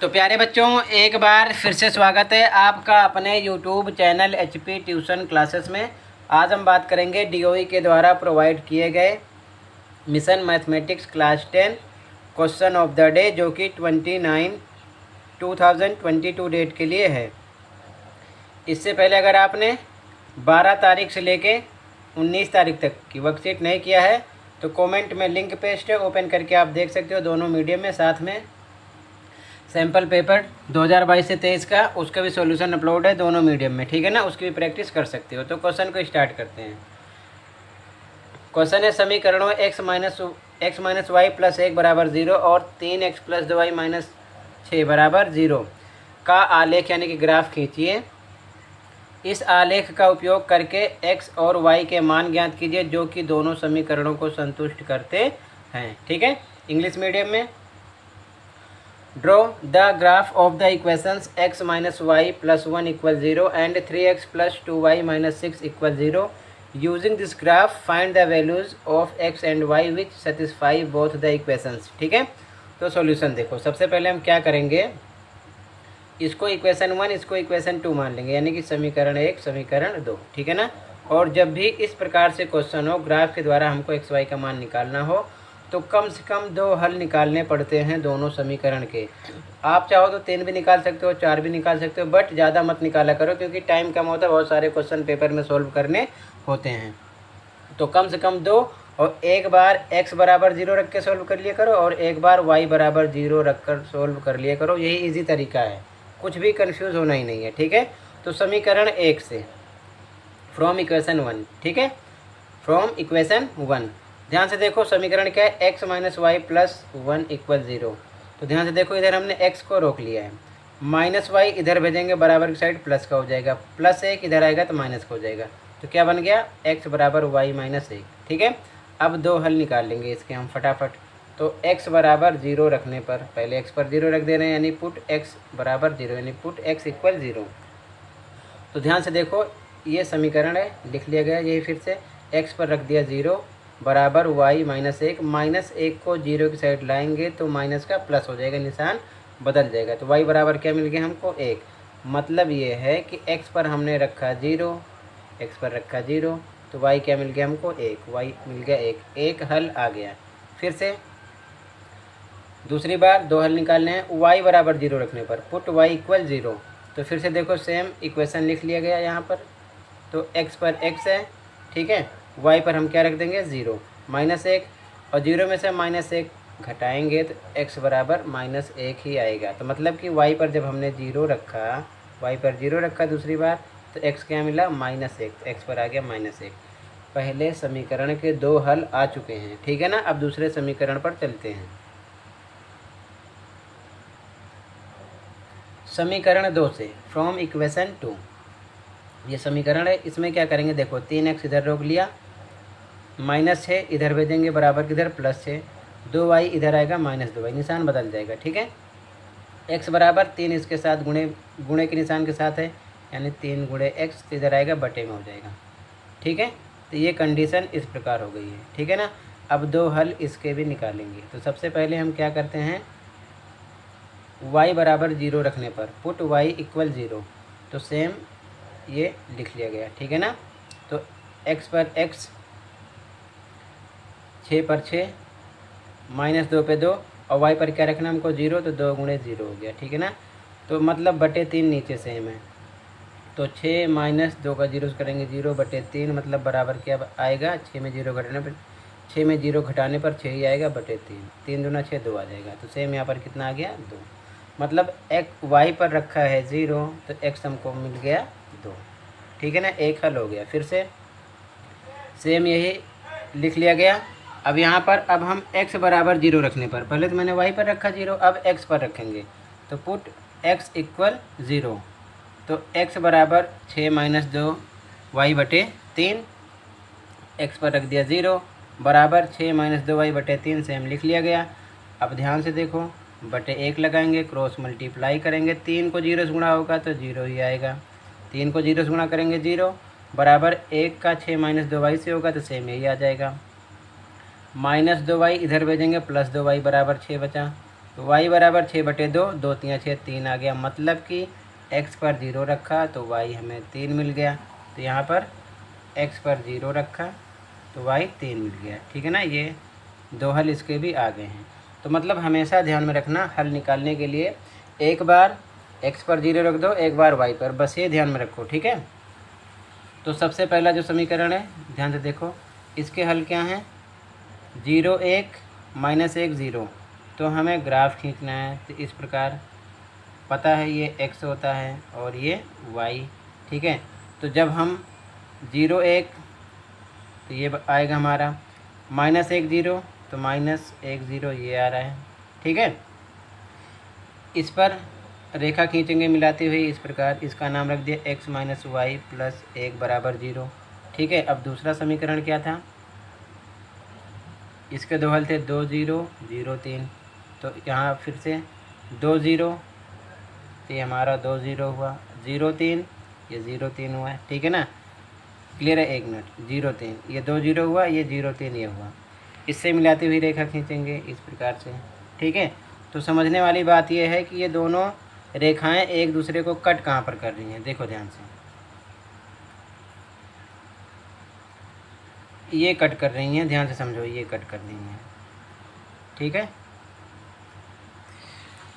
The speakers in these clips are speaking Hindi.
तो प्यारे बच्चों, एक बार फिर से स्वागत है आपका अपने YouTube channel HP tuition classes में। आज हम बात करेंगे DOE के द्वारा प्रोवाइड किए गए mission mathematics class 10 question of the day, जो कि 29/2022 डेट के लिए है। इससे पहले अगर आपने 12 तारीख से लेके 19 तारीख तक की वर्कशीट नहीं किया है तो कमेंट में लिंक पेस्ट है, ओपन करके आप देख सकते हो। दोनों मीडियम में, साथ में सैम्पल पेपर 2022 से 23 का उसका भी सॉल्यूशन अपलोड है दोनों मीडियम में, ठीक है ना। उसकी भी प्रैक्टिस कर सकते हो। तो क्वेश्चन को स्टार्ट करते हैं। क्वेश्चन है, समीकरणों x माइनस वाई प्लस 1 बराबर 0 और 3x प्लस 2y माइनस 6 बराबर 0 का आलेख यानी कि ग्राफ खींचिए। इस आलेख का उपयोग करके x और y के मान ज्ञात कीजिए जो कि दोनों समीकरणों को संतुष्ट करते हैं, ठीक है। इंग्लिश मीडियम में, draw the graph of the equations x minus Y plus 1 equal 0 and 3x plus 2y minus 6 equal 0। Using this graph find the values of x and y which satisfy both the equations, ठीक है। तो सॉल्यूशन देखो, सबसे पहले हम क्या करेंगे, इसको इक्वेशन 1, इसको इक्वेशन 2 मान लेंगे, यानी कि समीकरण 1 समीकरण 2, ठीक है ना। और जब भी इस प्रकार से क्वेश्चन हो, ग्राफ के द्वारा हमको x y का मान निकालना हो, तो कम से कम 2 हल निकालने पड़ते हैं दोनों समीकरण के। आप चाहो तो 3 भी निकाल सकते हो, 4 भी निकाल सकते हो, बट ज़्यादा मत निकाला करो क्योंकि टाइम कम होता है, बहुत सारे क्वेश्चन पेपर में सोल्व करने होते हैं। तो कम से कम 2, और एक बार x बराबर 0 रख के सोल्व कर लिया करो और एक बार y बराबर 0 रख कर सोल्व कर लिया करो। यही ईजी तरीका है, कुछ भी कन्फ्यूज़ होना ही नहीं है, ठीक है। तो समीकरण 1 से फ्रॉम इक्वेशन 1, ठीक है, फ्रॉम इक्वेशन 1 ध्यान से देखो। समीकरण क्या है, x minus Y plus 1 equal 0। तो ध्यान से देखो, इधर हमने x को रोक लिया है, माइनस वाई इधर भेजेंगे बराबर की साइड प्लस का हो जाएगा, प्लस 1 इधर आएगा तो माइनस का हो जाएगा। तो क्या बन गया, x बराबर वाई माइनस 1, ठीक है। अब 2 हल निकाल लेंगे इसके हम फटाफट। तो x बराबर 0 रखने पर, पहले x पर 0 रख दे रहे हैं, यानी पुट x बराबर 0, यानी पुट x इक्वल 0। तो ध्यान से देखो, ये समीकरण है, लिख लिया गया। यही फिर से x पर रख दिया 0 बराबर y माइनस 1, माइनस 1 को 0 की साइड लाएंगे तो माइनस का प्लस हो जाएगा, निशान बदल जाएगा। तो y बराबर क्या मिल गया हमको, 1। मतलब ये है कि x पर हमने रखा 0, x पर रखा 0, तो y क्या मिल गया हमको, 1, y मिल गया 1। एक हल आ गया। फिर से दूसरी बार 2 हल निकालने हैं। y बराबर 0 रखने पर पुट y इक्वल 0। तो फिर से देखो, सेम इक्वेशन लिख लिया गया यहाँ पर। तो x पर x है, ठीक है, y पर हम क्या रख देंगे, 0, माइनस 1, और 0 में से माइनस 1 घटाएंगे तो x बराबर माइनस 1 ही आएगा। तो मतलब कि y पर जब हमने 0 रखा, y पर 0 रखा दूसरी बार, तो x क्या मिला, माइनस 1, तो x पर आ गया माइनस 1। पहले समीकरण के 2 हल आ चुके हैं, ठीक है ना। अब दूसरे समीकरण पर चलते हैं। समीकरण 2 से फ्रॉम इक्वेशन 2, ये समीकरण है। इसमें क्या करेंगे, देखो 3x इधर रोक लिया, माइनस 6 इधर भेजेंगे बराबर किधर प्लस 6, 2y इधर आएगा माइनस 2y, निशान बदल जाएगा, ठीक है। x बराबर 3 इसके साथ गुणे के निशान के साथ है, यानी 3 गुणे x इधर आएगा बटे में हो जाएगा, ठीक है। तो ये कंडीशन इस प्रकार हो गई है, ठीक है ना। अब 2 हल इसके भी निकालेंगे। तो सबसे पहले हम क्या करते हैं, y बराबर 0 रखने पर पुट y इक्वल 0। तो सेम ये लिख लिया गया, ठीक है ना। तो x पर x, 6 पर 6, माइनस 2 पे 2, और y पर क्या रखना हमको, 0, तो 2 गुणे 0 हो गया, ठीक है ना। तो मतलब बटे 3 नीचे सेम है। तो 6 माइनस 2 का 0 करेंगे, 0 बटे 3, मतलब बराबर क्या आएगा, 6 में 0 घटाने पर, 6 में 0 घटाने पर 6 ही आएगा बटे 3, 3 दूना 6, 2 आ जाएगा। तो सेम यहाँ पर कितना आ गया, 2। मतलब y पर रखा है 0, तो x हमको मिल गया 2, ठीक है ना। एक हल हो गया। फिर से सेम यही लिख लिया गया। अब यहाँ पर अब हम x बराबर 0 रखने पर, पहले तो मैंने y पर रखा 0, अब x पर रखेंगे। तो पुट x इक्वल 0। तो x बराबर 6 माइनस 2 y बटे 3, x पर रख दिया 0 बराबर 6 माइनस 2 y बटे 3, सेम लिख लिया गया। अब ध्यान से देखो, बटे 1 लगाएंगे, क्रॉस मल्टीप्लाई करेंगे, 3 को 0 से गुणा होगा तो 0 ही आएगा, 3 को 0 से गुणा करेंगे 0 बराबर 1 का 6 माइनस 2y से होगा, तो सेम यही आ जाएगा। माइनस 2y इधर भेजेंगे, प्लस 2y बराबर 6 बचा, तो y बराबर 6/2, 2 3 6 3 आ गया, मतलब कि x पर 0 रखा तो y हमें 3 मिल गया। तो यहाँ पर x पर 0 रखा तो y 3 मिल गया। ठीक है ना, ये दो हल इसके भी आ गए हैं। तो मतलब हमेशा ध्यान में रखना, हल निकालने के लिए एक बार x पर 0 रख दो, एक बार y पर, बस ये ध्यान में रखो। ठीक है, तो सबसे पहला जो समीकरण है ध्यान से देखो, इसके हल क्या हैं, 0 1 -1 0। तो हमें ग्राफ खींचना है, तो इस प्रकार पता है ये x होता है और ये y। ठीक है, तो जब हम 0 1 तो ये आएगा हमारा, -1 0 तो -1 0 ये आ रहा है। ठीक है, इस पर रेखा खींचेंगे मिलाते हुए इस प्रकार, इसका नाम रख दिया x - y + 1 = 0। ठीक है, अब दूसरा समीकरण क्या था, इसके दो हल थे, 2 0 0 3। तो यहाँ फिर से 2 0 तो ये हमारा 2 0 हुआ, 0 3 ये 0 3 हुआ है। ठीक है ना, क्लियर है, 1 मिनट, 0 3 ये 2 0 हुआ, ये 0 3 ये हुआ, इससे मिलाती हुई रेखा खींचेंगे इस प्रकार से। ठीक है, तो समझने वाली बात यह है कि ये दोनों रेखाएं एक दूसरे को कट कहाँ पर कर रही हैं, देखो ध्यान से, ये कट कर रही हैं, ध्यान से समझो, ये कट कर रही हैं। ठीक है,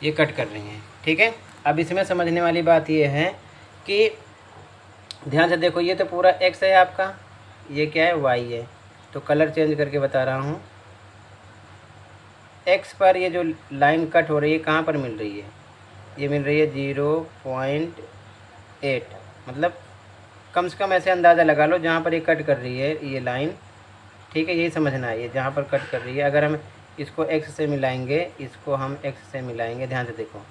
ये कट कर रही हैं। ठीक है, अब इसमें समझने वाली बात ये है कि ध्यान से देखो, ये तो पूरा x है आपका, ये क्या है, y है। तो कलर चेंज करके बता रहा हूँ, x पर ये जो लाइन कट हो रही है कहाँ पर मिल रही है, ये मिल रही है 0.8, मतलब कम से कम ऐसे अंदाज़ा लगा लो जहाँ पर ये कट कर रही है ये लाइन। ठीक है, यही समझना है, ये जहाँ पर कट कर रही है, अगर हम इसको x से मिलाएंगे, इसको हम x से मिलाएंगे, ध्यान से देखो,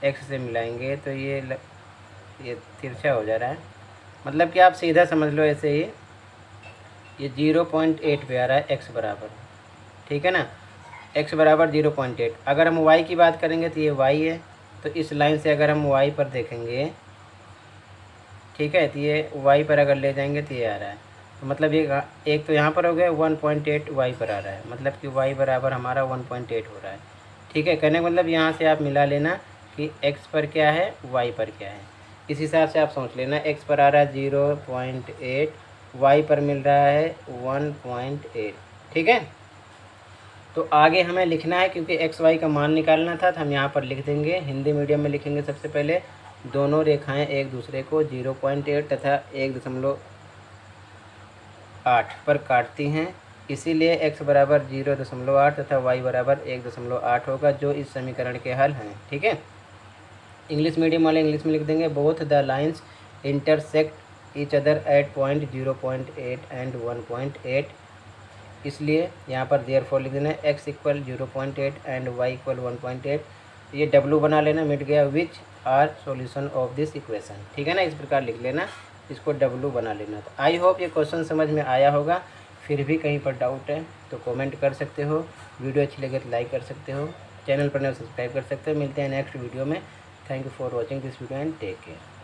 x से मिलाएंगे तो ये तिरछा हो जा रहा है, मतलब कि आप सीधा समझ लो ऐसे ही, ये 0.8 पे आ रहा है x बराबर। ठीक है ना, x बराबर 0.8। अगर हम y की बात करेंगे तो ये y है, तो इस लाइन से अगर हम y पर देखेंगे, ठीक है, तो ये y पर अगर ले जाएंगे तो ये आ रहा है, तो मतलब ये एक तो यहाँ पर हो गया 1.8 y पर आ रहा है, मतलब कि y बराबर हमारा 1.8 हो रहा है। ठीक है, कहने का मतलब यहाँ से आप मिला लेना कि x पर क्या है, y पर क्या है, इस हिसाब से आप सोच लेना, x पर आ रहा है 0.8, y पर मिल रहा है 1.8। ठीक है, तो आगे हमें लिखना है, क्योंकि x y का मान निकालना था, तो हम यहाँ पर लिख देंगे, हिंदी मीडियम में लिखेंगे। सबसे पहले दोनों रेखाएं एक दूसरे को 0.8 तथा 1.8 पर काटती हैं, इसीलिए x बराबर 0.8 तथा y बराबर 1.8 होगा, जो इस समीकरण के हल हैं। ठीक है, इंग्लिश मीडियम वाले इंग्लिश में लिख देंगे, both the lines intersect each other at point 0.8 and 1.8, इसलिए यहाँ पर देयरफॉर लिख देना है x = 0.8 एंड y = 1.8। ये W बना लेना, मिट गया, which are solution of this equation. ठीक है ना, इस प्रकार लिख लेना, इसको W बना लेना। तो आई होप ये क्वेश्चन समझ में आया होगा, फिर भी कहीं पर डाउट है तो कमेंट कर सकते हो, वीडियो अच्छी लगे तो लाइक कर सकते हो, चैनल पर नए सब्सक्राइब कर सकते हो। मिलते हैं नेक्स्ट वीडियो में। Thank you for watching this video and take care.